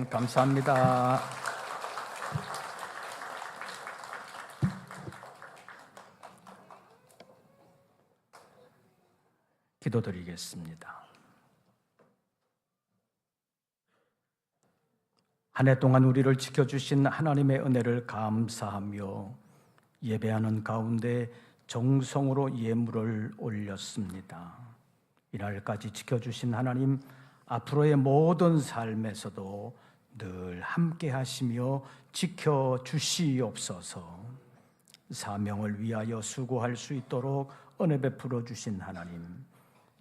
[SPEAKER 1] 주님 감사합니다. 기도드리겠습니다. 한 해 동안 우리를 지켜주신 하나님의 은혜를 감사하며 예배하는 가운데 정성으로 예물을 올렸습니다. 이날까지 지켜주신 하나님, 앞으로의 모든 삶에서도 늘 함께 하시며 지켜주시옵소서. 사명을 위하여 수고할 수 있도록 은혜 베풀어 주신 하나님,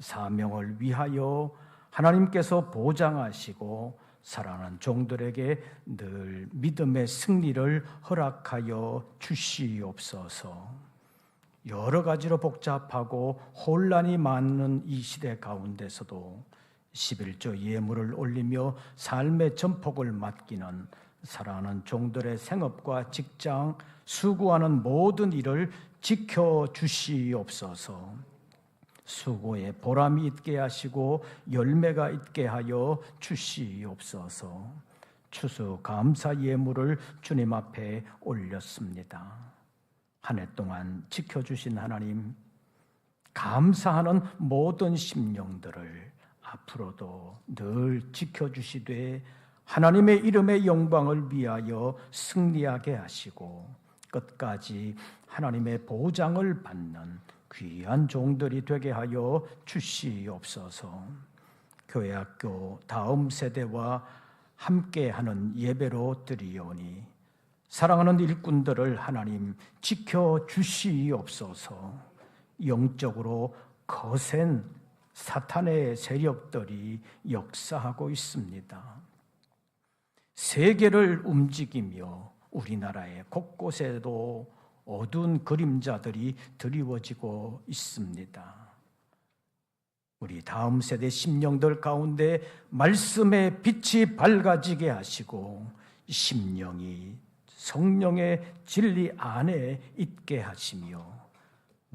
[SPEAKER 1] 사명을 위하여 하나님께서 보장하시고 사랑하는 종들에게 늘 믿음의 승리를 허락하여 주시옵소서. 여러 가지로 복잡하고 혼란이 많은 이 시대 가운데서도 11조 예물을 올리며 삶의 전폭을 맡기는 사랑하는 종들의 생업과 직장, 수고하는 모든 일을 지켜주시옵소서. 수고에 보람이 있게 하시고 열매가 있게 하여 주시옵소서. 추수감사 예물을 주님 앞에 올렸습니다. 한 해 동안 지켜주신 하나님, 감사하는 모든 심령들을 앞으로도 늘 지켜주시되 하나님의 이름의 영광을 위하여 승리하게 하시고 끝까지 하나님의 보장을 받는 귀한 종들이 되게 하여 주시옵소서. 교회학교 다음 세대와 함께하는 예배로 드리오니 사랑하는 일꾼들을 하나님 지켜주시옵소서. 영적으로 거센 사탄의 세력들이 역사하고 있습니다. 세계를 움직이며 우리나라의 곳곳에도 어두운 그림자들이 드리워지고 있습니다. 우리 다음 세대 심령들 가운데 말씀의 빛이 밝아지게 하시고 심령이 성령의 진리 안에 있게 하시며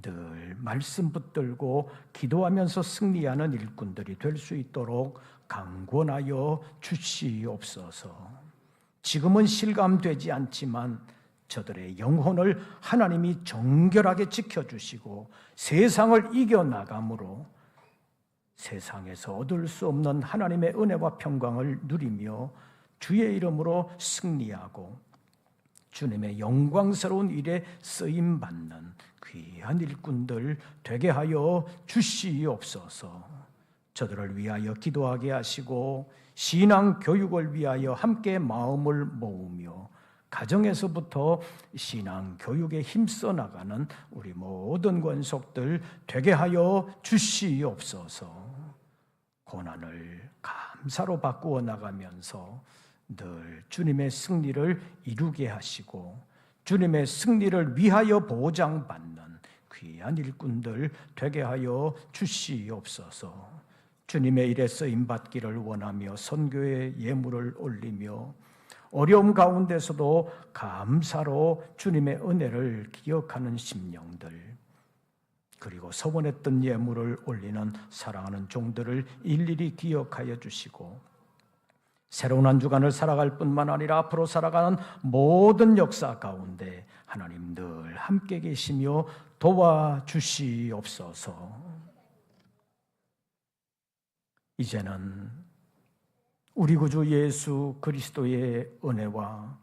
[SPEAKER 1] 늘 말씀 붙들고 기도하면서 승리하는 일꾼들이 될 수 있도록 강권하여 주시옵소서. 지금은 실감되지 않지만 저들의 영혼을 하나님이 정결하게 지켜주시고 세상을 이겨나감으로 세상에서 얻을 수 없는 하나님의 은혜와 평강을 누리며 주의 이름으로 승리하고 주님의 영광스러운 일에 쓰임받는 귀한 일꾼들 되게 하여 주시옵소서. 저들을 위하여 기도하게 하시고 신앙 교육을 위하여 함께 마음을 모으며 가정에서부터 신앙 교육에 힘써 나가는 우리 모든 권속들 되게 하여 주시옵소서. 고난을 감사로 바꾸어 나가면서 늘 주님의 승리를 이루게 하시고 주님의 승리를 위하여 보장받는 귀한 일꾼들 되게 하여 주시옵소서. 주님의 일에 쓰임받기를 원하며 선교의 예물을 올리며 어려움 가운데서도 감사로 주님의 은혜를 기억하는 심령들, 그리고 서원했던 예물을 올리는 사랑하는 종들을 일일이 기억하여 주시고 새로운 한 주간을 살아갈 뿐만 아니라 앞으로 살아가는 모든 역사 가운데 하나님 늘 함께 계시며 도와주시옵소서. 이제는 우리 구주 예수 그리스도의 은혜와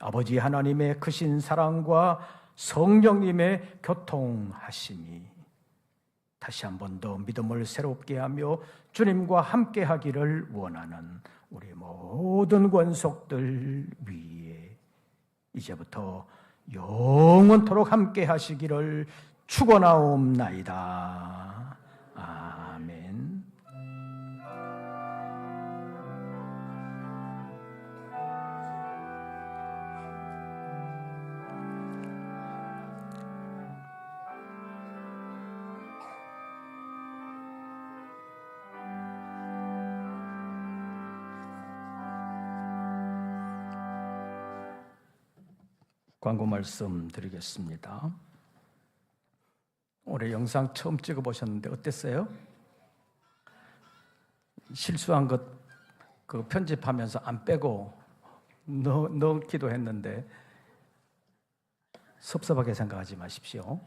[SPEAKER 1] 아버지 하나님의 크신 사랑과 성령님의 교통하심이 다시 한 번 더 믿음을 새롭게 하며 주님과 함께 하기를 원하는 우리 모든 권속들 위에 이제부터 영원토록 함께 하시기를 축원하옵나이다. 아멘. 광고 말씀 드리겠습니다. 올해 영상 처음 찍어보셨는데 어땠어요? 실수한 것 그 편집하면서 안 빼고 넣기도 했는데 섭섭하게 생각하지 마십시오.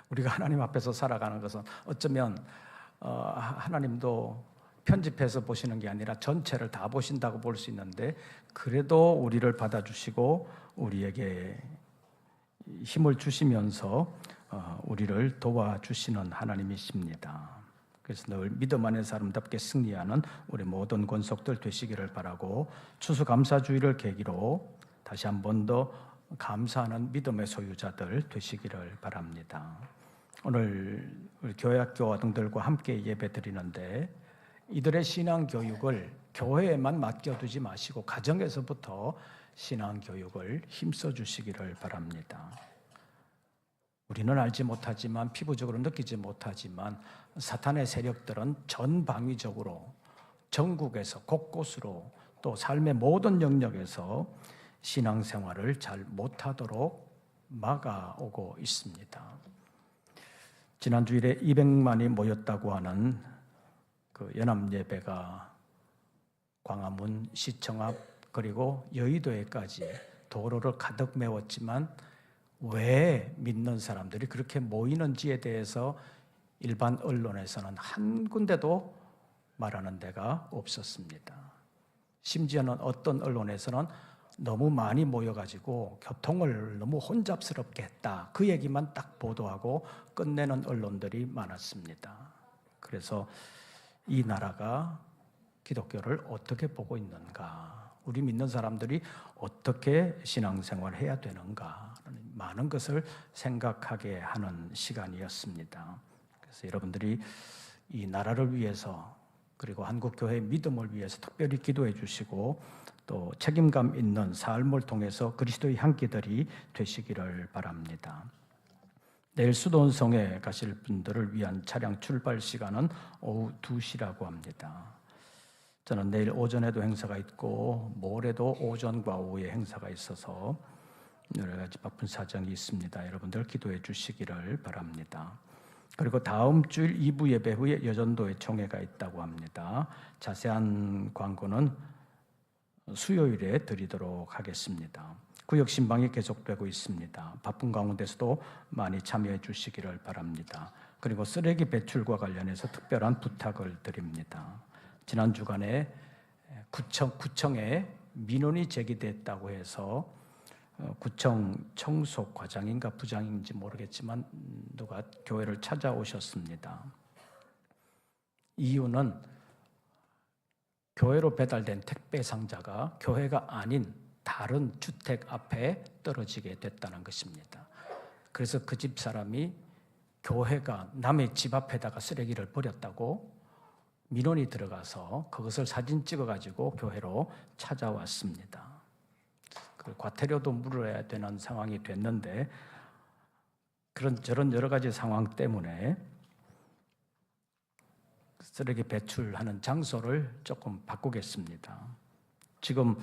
[SPEAKER 1] 우리가 하나님 앞에서 살아가는 것은 어쩌면 하나님도 편집해서 보시는 게 아니라 전체를 다 보신다고 볼 수 있는데, 그래도 우리를 받아주시고 우리에게 힘을 주시면서 우리를 도와주시는 하나님이십니다. 그래서 늘 믿음 안에서 아름답게 승리하는 우리 모든 권속들 되시기를 바라고, 추수감사주의를 계기로 다시 한 번 더 감사하는 믿음의 소유자들 되시기를 바랍니다. 오늘 우리 교회학교 아동들과 함께 예배 드리는데, 이들의 신앙 교육을 교회에만 맡겨두지 마시고 가정에서부터 신앙 교육을 힘써 주시기를 바랍니다. 우리는 알지 못하지만, 피부적으로 느끼지 못하지만 사탄의 세력들은 전방위적으로 전국에서 곳곳으로 또 삶의 모든 영역에서 신앙생활을 잘 못하도록 막아오고 있습니다. 지난 주일에 200만이 모였다고 하는 그 연합예배가 광화문 시청 앞 그리고 여의도에까지 도로를 가득 메웠지만, 왜 믿는 사람들이 그렇게 모이는지에 대해서 일반 언론에서는 한 군데도 말하는 데가 없었습니다. 심지어는 어떤 언론에서는 너무 많이 모여가지고 교통을 너무 혼잡스럽게 했다, 그 얘기만 딱 보도하고 끝내는 언론들이 많았습니다. 그래서 이 나라가 기독교를 어떻게 보고 있는가, 우리 믿는 사람들이 어떻게 신앙생활을 해야 되는가, 많은 것을 생각하게 하는 시간이었습니다. 그래서 여러분들이 이 나라를 위해서, 그리고 한국교회의 믿음을 위해서 특별히 기도해 주시고, 또 책임감 있는 삶을 통해서 그리스도의 향기들이 되시기를 바랍니다. 내일 수도원성에 가실 분들을 위한 차량 출발 시간은 오후 2시라고 합니다. 저는 내일 오전에도 행사가 있고 모레도 오전과 오후에 행사가 있어서 여러 가지 바쁜 사정이 있습니다. 여러분들 기도해 주시기를 바랍니다. 그리고 다음 주일 2부 예배 후에 여전도에 총회가 있다고 합니다. 자세한 광고는 수요일에 드리도록 하겠습니다. 구역 신방이 계속되고 있습니다. 바쁜 가운데서도 많이 참여해 주시기를 바랍니다. 그리고 쓰레기 배출과 관련해서 특별한 부탁을 드립니다. 지난 주간에 구청에 민원이 제기됐다고 해서 구청 청소 과장인가 부장인지 모르겠지만 누가 교회를 찾아오셨습니다. 이유는 교회로 배달된 택배 상자가 교회가 아닌 다른 주택 앞에 떨어지게 됐다는 것입니다. 그래서 그 집 사람이 교회가 남의 집 앞에다가 쓰레기를 버렸다고 민원이 들어가서 그것을 사진 찍어가지고 교회로 찾아왔습니다. 그 과태료도 물어야 되는 상황이 됐는데, 저런 여러 가지 상황 때문에 쓰레기 배출하는 장소를 조금 바꾸겠습니다. 지금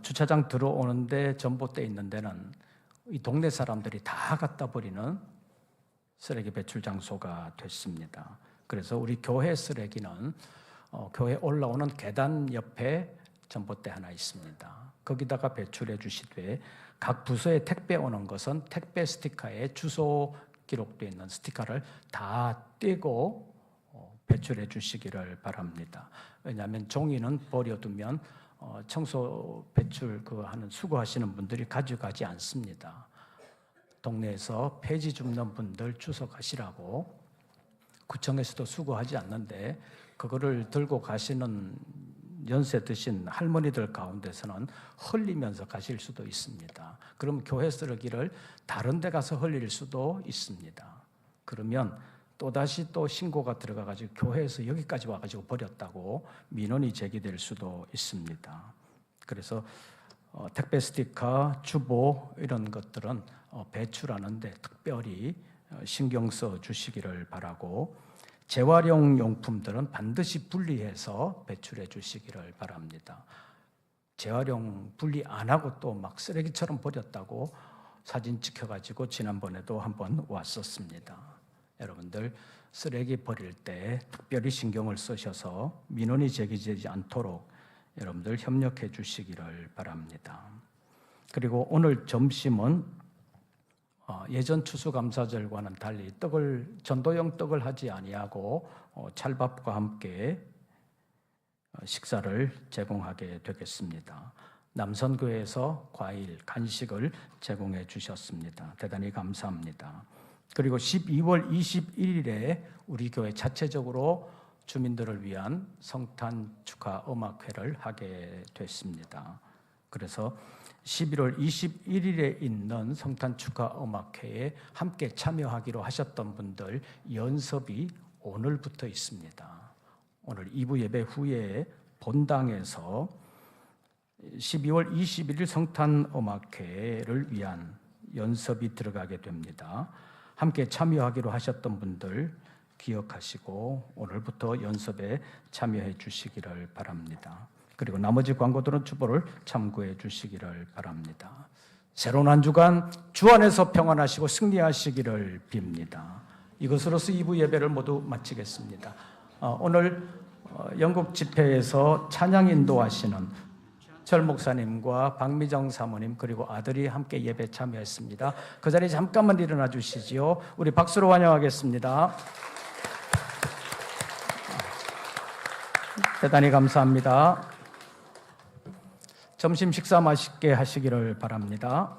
[SPEAKER 1] 주차장 들어오는데 전봇대 있는 데는 이 동네 사람들이 다 갖다 버리는 쓰레기 배출 장소가 됐습니다. 그래서 우리 교회 쓰레기는 교회 올라오는 계단 옆에 전봇대 하나 있습니다. 거기다가 배출해 주시되, 각 부서에 택배 오는 것은 택배 스티커에 주소 기록되어 있는 스티커를 다 떼고 배출해 주시기를 바랍니다. 왜냐하면 종이는 버려두면 청소 배출 하는 수거하시는 분들이 가져가지 않습니다. 동네에서 폐지 줍는 분들 주워 가시라고 구청에서도 수거하지 않는데, 그거를 들고 가시는 연세 드신 할머니들 가운데서는 흘리면서 가실 수도 있습니다. 그럼 교회 쓰레기를 다른 데 가서 흘릴 수도 있습니다. 그러면 또다시 또 신고가 들어가가지고 교회에서 여기까지 와가지고 버렸다고 민원이 제기될 수도 있습니다. 그래서 택배 스티커, 주보 이런 것들은 배출하는데 특별히 신경 써 주시기를 바라고, 재활용 용품들은 반드시 분리해서 배출해 주시기를 바랍니다. 재활용 분리 안 하고 또 막 쓰레기처럼 버렸다고 사진 찍혀가지고 지난번에도 한번 왔었습니다. 여러분들 쓰레기 버릴 때 특별히 신경을 쓰셔서 민원이 제기되지 않도록 여러분들 협력해 주시기를 바랍니다. 그리고 오늘 점심은 예전 추수감사절과는 달리 전도용 떡을 하지 아니하고 찰밥과 함께 식사를 제공하게 되겠습니다. 남선교회에서 과일, 간식을 제공해 주셨습니다. 대단히 감사합니다. 그리고 12월 21일에 우리 교회 자체적으로 주민들을 위한 성탄 축하 음악회를 하게 됐습니다. 그래서 11월 21일에 있는 성탄 축하 음악회에 함께 참여하기로 하셨던 분들 연습이 오늘부터 있습니다. 오늘 2부 예배 후에 본당에서 12월 21일 성탄 음악회를 위한 연습이 들어가게 됩니다. 함께 참여하기로 하셨던 분들 기억하시고 오늘부터 연습에 참여해 주시기를 바랍니다. 그리고 나머지 광고들은 주보를 참고해 주시기를 바랍니다. 새로운 한 주간 주 안에서 평안하시고 승리하시기를 빕니다. 이것으로서 2부 예배를 모두 마치겠습니다. 오늘 영국 집회에서 찬양 인도하시는 철 목사님과 박미정 사모님 그리고 아들이 함께 예배 참여했습니다. 그 자리에 잠깐만 일어나 주시지요. 우리 박수로 환영하겠습니다. 대단히 감사합니다. 점심 식사 맛있게 하시기를 바랍니다.